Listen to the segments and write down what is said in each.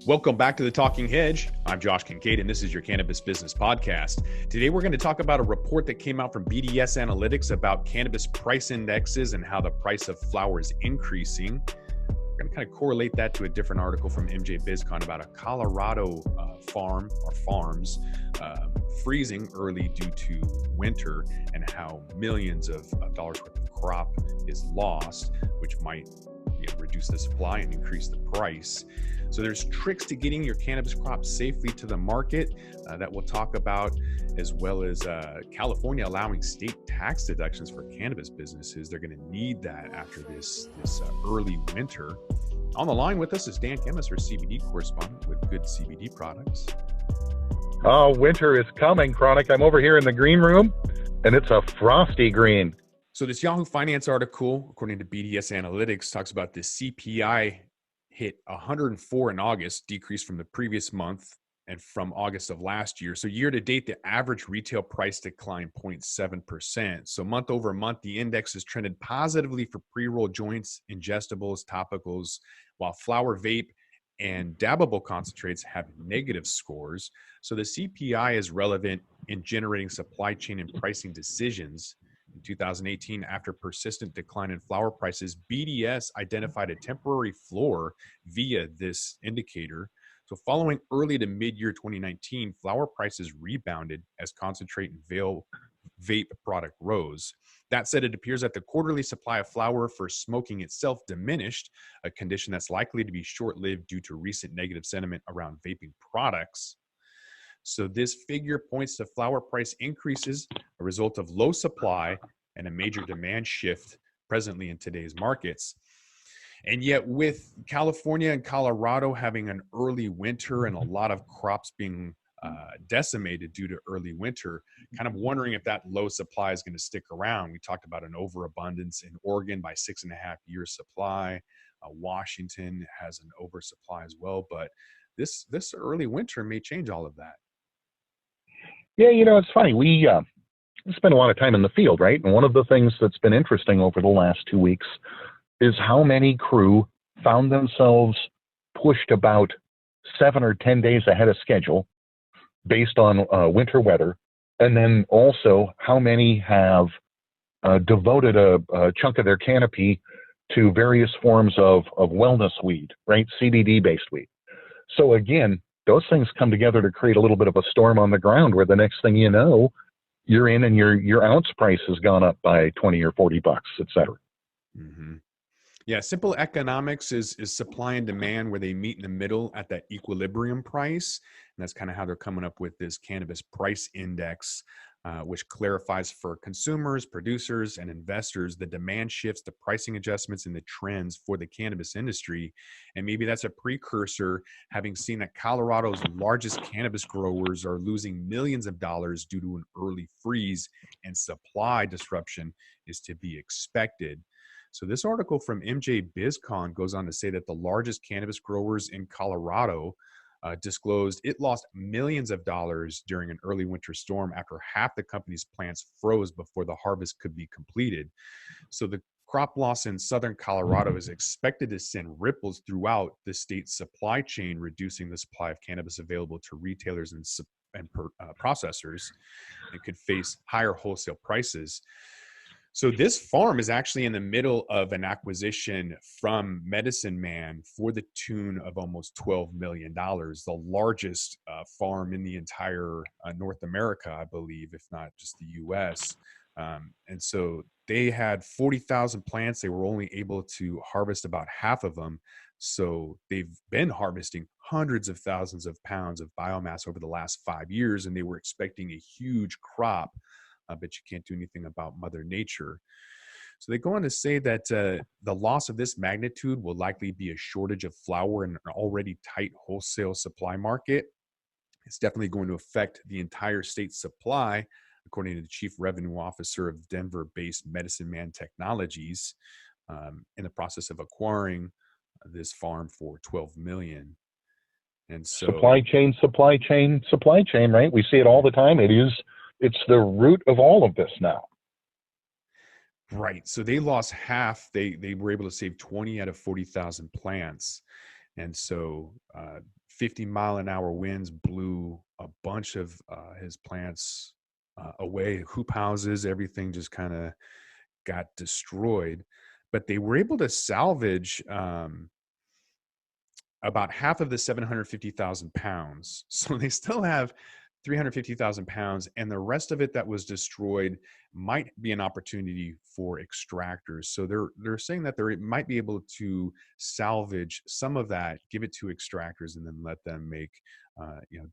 Welcome back to the Talking Hedge. I'm Josh Kincaid, and this is your Cannabis Business Podcast. Today, we're going to talk about a report that came out from BDS Analytics about cannabis price indexes and how the price of flower is increasing. We're going to kind of correlate that to a different article from MJ BizCon about a Colorado farm or farms freezing early due to winter and how millions of dollars worth of crop is lost, which might reduce the supply and increase the price. So there's tricks to getting your cannabis crop safely to the market that we'll talk about, as well as California allowing state tax deductions for cannabis businesses. They're going to need that after this early winter. On the line with us is Dan Chemist, our CBD correspondent with Good CBD Products. Oh, winter is coming, Chronic. I'm over here in the green room, and it's a frosty green. So this Yahoo Finance article, according to BDS Analytics, talks about the CPI hit 104 in August, decreased from the previous month and from August of last year. So year to date, the average retail price declined 0.7%. So month over month, the index has trended positively for pre-roll joints, ingestibles, topicals, while flower, vape, and dabbable concentrates have negative scores. So the CPI is relevant in generating supply chain and pricing decisions. In 2018, after persistent decline in flower prices, BDS identified a temporary floor via this indicator. So following early to mid-year 2019, flower prices rebounded as concentrate and vape product rose. That said, it appears that the quarterly supply of flower for smoking itself diminished, a condition that's likely to be short-lived due to recent negative sentiment around vaping products. So this figure points to flower price increases, a result of low supply and a major demand shift presently in today's markets. And yet with California and Colorado having an early winter and a lot of crops being decimated due to early winter, kind of wondering if that low supply is going to stick around. We talked about an overabundance in Oregon by 6.5 years supply. Washington has an oversupply as well, but this early winter may change all of that. Yeah, it's funny. We spend a lot of time in the field, right? And one of the things that's been interesting over the last 2 weeks is how many crew found themselves pushed about 7 or 10 days ahead of schedule based on winter weather. And then also how many have devoted a chunk of their canopy to various forms of wellness weed, right? CBD-based weed. So again, those things come together to create a little bit of a storm on the ground where the next thing you know, you're in and your ounce price has gone up by 20 or 40 bucks, et cetera. Mm-hmm. Yeah, simple economics is supply and demand where they meet in the middle at that equilibrium price. And that's kind of how they're coming up with this cannabis price index, which clarifies for consumers, producers, and investors the demand shifts, the pricing adjustments, and the trends for the cannabis industry. And maybe that's a precursor, having seen that Colorado's largest cannabis growers are losing millions of dollars due to an early freeze, and supply disruption is to be expected. So this article from MJ BizCon goes on to say that the largest cannabis growers in Colorado disclosed it lost millions of dollars during an early winter storm after half the company's plants froze before the harvest could be completed. So the crop loss in southern Colorado is expected to send ripples throughout the state's supply chain, reducing the supply of cannabis available to retailers and processors, and could face higher wholesale prices. So this farm is actually in the middle of an acquisition from Medicine Man for the tune of almost $12 million, the largest farm in the entire North America, I believe, if not just the U.S. And so they had 40,000 plants. They were only able to harvest about half of them. So they've been harvesting hundreds of thousands of pounds of biomass over the last 5 years, and they were expecting a huge crop. But you can't do anything about Mother Nature. So they go on to say that the loss of this magnitude will likely be a shortage of flower in an already tight wholesale supply market. It's definitely going to affect the entire state's supply, according to the chief revenue officer of Denver-based Medicine Man Technologies, in the process of acquiring this farm for $12 million. And so supply chain, right? We see it all the time. It's the root of all of this now. Right. So they lost half. They were able to save 20 out of 40,000 plants. And so 50-mile-an-hour winds blew a bunch of his plants away. Hoop houses, everything just kind of got destroyed. But they were able to salvage about half of the 750,000 pounds. So they still have 350,000 pounds, and the rest of it that was destroyed might be an opportunity for extractors. So they're saying that they might be able to salvage some of that, give it to extractors, and then let them make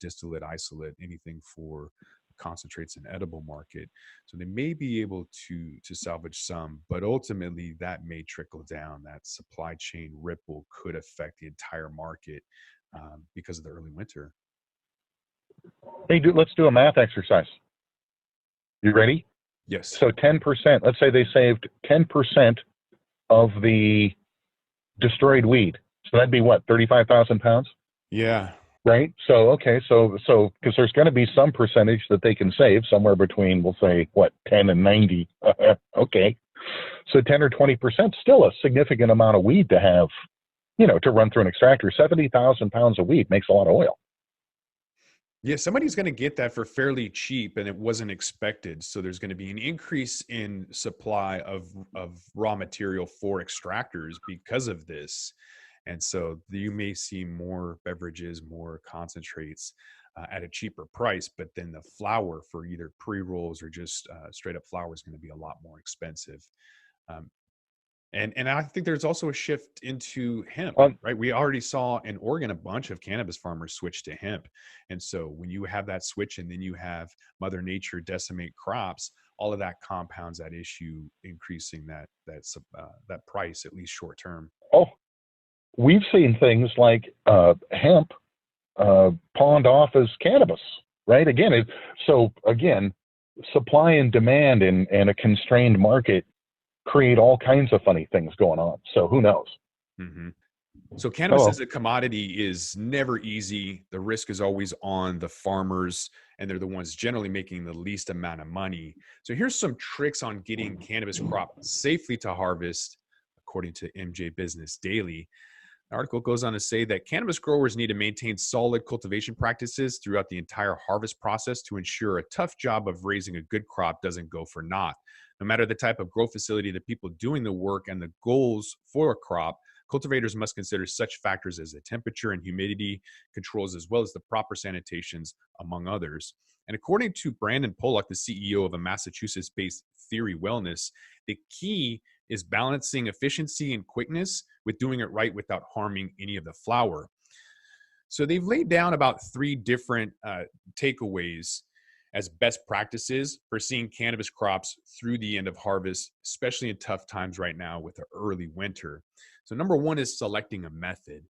distillate, isolate, anything for concentrates and edible market. So they may be able to salvage some, but ultimately that may trickle down. That supply chain ripple could affect the entire market because of the early winter. Hey, let's do a math exercise. You ready? Yes. So 10%, let's say they saved 10% of the destroyed weed. So that'd be what, 35,000 pounds? Yeah. Right? So, okay, so because there's going to be some percentage that they can save, somewhere between, we'll say, what, 10 and 90. Okay. So 10 or 20%, still a significant amount of weed to have, to run through an extractor. 70,000 pounds of weed makes a lot of oil. Yeah, somebody's going to get that for fairly cheap, and it wasn't expected. So there's going to be an increase in supply of raw material for extractors because of this. And so you may see more beverages, more concentrates at a cheaper price, but then the flour for either pre-rolls or just straight up flour is going to be a lot more expensive. And I think there's also a shift into hemp, right? We already saw in Oregon a bunch of cannabis farmers switch to hemp. And so when you have that switch and then you have Mother Nature decimate crops, all of that compounds that issue, increasing that price, at least short term. Oh, we've seen things like hemp pawned off as cannabis, right? Again, supply and demand in a constrained market create all kinds of funny things going on. So who knows? Mm-hmm. So cannabis as a commodity is never easy. The risk is always on the farmers, and they're the ones generally making the least amount of money. So here's some tricks on getting cannabis crop safely to harvest, according to MJ Business Daily. The article goes on to say that cannabis growers need to maintain solid cultivation practices throughout the entire harvest process to ensure a tough job of raising a good crop doesn't go for naught. No matter the type of grow facility, the people doing the work, and the goals for a crop, cultivators must consider such factors as the temperature and humidity controls, as well as the proper sanitations, among others. And according to Brandon Pollock, the CEO of a Massachusetts-based Theory Wellness, the key is balancing efficiency and quickness with doing it right without harming any of the flower. So they've laid down about 3 different takeaways as best practices for seeing cannabis crops through the end of harvest, especially in tough times right now with the early winter. So number 1 is selecting a method.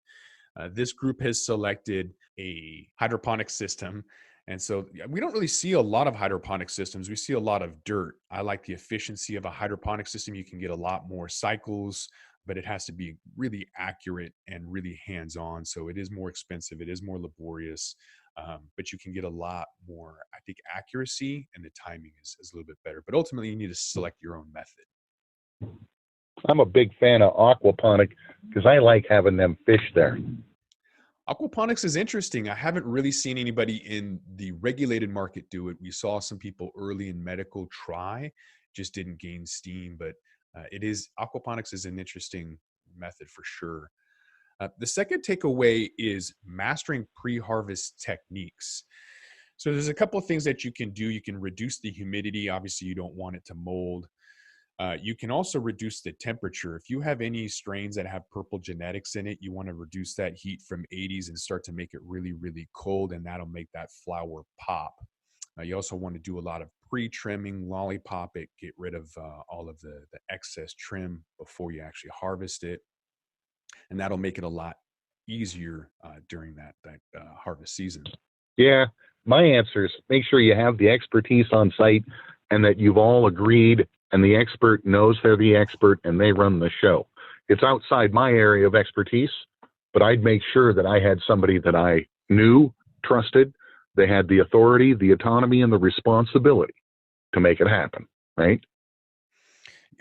This group has selected a hydroponic system. And so we don't really see a lot of hydroponic systems. We see a lot of dirt. I like the efficiency of a hydroponic system. You can get a lot more cycles, but it has to be really accurate and really hands-on. So it is more expensive. It is more laborious, but you can get a lot more, I think, accuracy, and the timing is a little bit better. But ultimately, you need to select your own method. I'm a big fan of aquaponic because I like having them fish there. Aquaponics is interesting. I haven't really seen anybody in the regulated market do it. We saw some people early in medical try, just didn't gain steam, but aquaponics is an interesting method for sure. The second takeaway is mastering pre-harvest techniques. So there's a couple of things that you can do. You can reduce the humidity. Obviously, you don't want it to mold. You can also reduce the temperature. If you have any strains that have purple genetics in it, you want to reduce that heat from 80s and start to make it really, really cold, and that'll make that flower pop. You also want to do a lot of pre-trimming, lollipop it, get rid of all of the excess trim before you actually harvest it. And that'll make it a lot easier during that harvest season. Yeah, my answer is make sure you have the expertise on site and that you've all agreed and the expert knows they're the expert and they run the show. It's outside my area of expertise, but I'd make sure that I had somebody that I knew, trusted, they had the authority, the autonomy, and the responsibility to make it happen, right?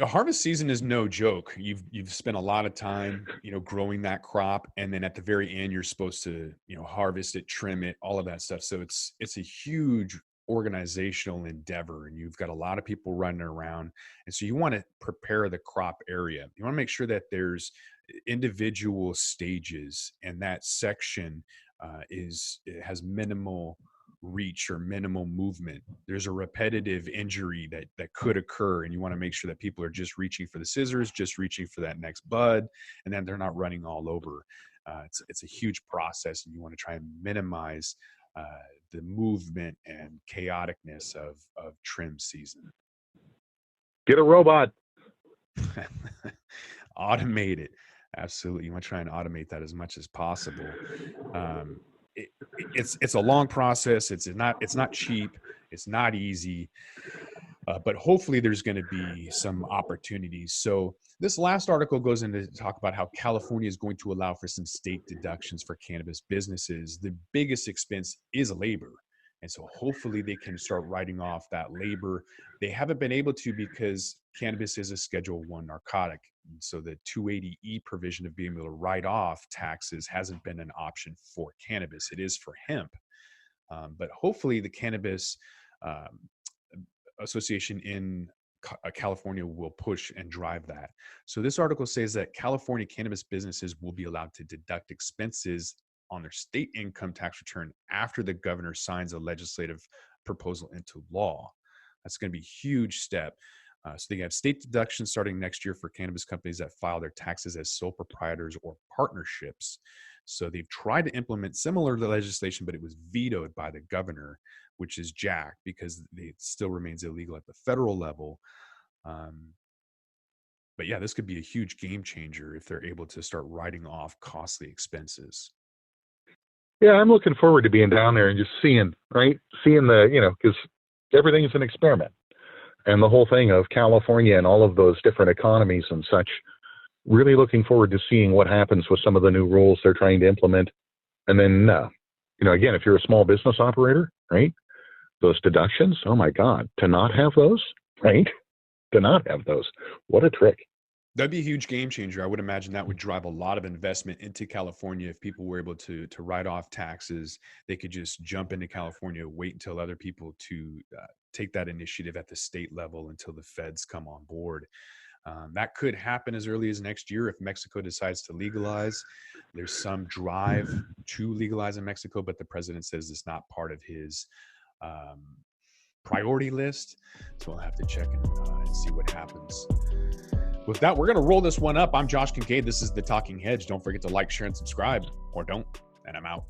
Harvest season is no joke. You've spent a lot of time, growing that crop, and then at the very end, you're supposed to, harvest it, trim it, all of that stuff. So it's a huge organizational endeavor, and you've got a lot of people running around, and so you want to prepare the crop area. You want to make sure that there's individual stages, and that section it has minimal reach or minimal movement. There's a repetitive injury that could occur, and you want to make sure that people are just reaching for the scissors, just reaching for that next bud, and then they're not running all over. It's a huge process, and you want to try and minimize the movement and chaoticness of trim season. Get a robot. Automate it. Absolutely. You want to try and automate that as much as possible. It's a long process. It's not cheap. It's not easy. But hopefully there's going to be some opportunities. So this last article goes into talk about how California is going to allow for some state deductions for cannabis businesses. The biggest expense is labor. And so hopefully they can start writing off that labor. They haven't been able to because cannabis is a Schedule I narcotic. So the 280E provision of being able to write off taxes hasn't been an option for cannabis. It is for hemp. But hopefully the Cannabis Association in California will push and drive that. So this article says that California cannabis businesses will be allowed to deduct expenses on their state income tax return after the governor signs a legislative proposal into law. That's going to be a huge step. So they have state deductions starting next year for cannabis companies that file their taxes as sole proprietors or partnerships. So they've tried to implement similar legislation, but it was vetoed by the governor, which is jacked because it still remains illegal at the federal level. But yeah, this could be a huge game changer if they're able to start writing off costly expenses. Yeah, I'm looking forward to being down there and just seeing the, because everything's an experiment. And the whole thing of California and all of those different economies and such, really looking forward to seeing what happens with some of the new rules they're trying to implement. And then, again, if you're a small business operator, right, those deductions, oh my God, to not have those, right, to not have those, what a trick. That'd be a huge game changer. I would imagine that would drive a lot of investment into California. If people were able to write off taxes, they could just jump into California, wait until other people to take that initiative at the state level until the feds come on board. That could happen as early as next year if Mexico decides to legalize. There's some drive to legalize in Mexico, but the president says it's not part of his priority list. So we'll have to check and see what happens. With that, we're going to roll this one up. I'm Josh Kincaid. This is the Talking Hedge. Don't forget to like, share, and subscribe, or don't, and I'm out.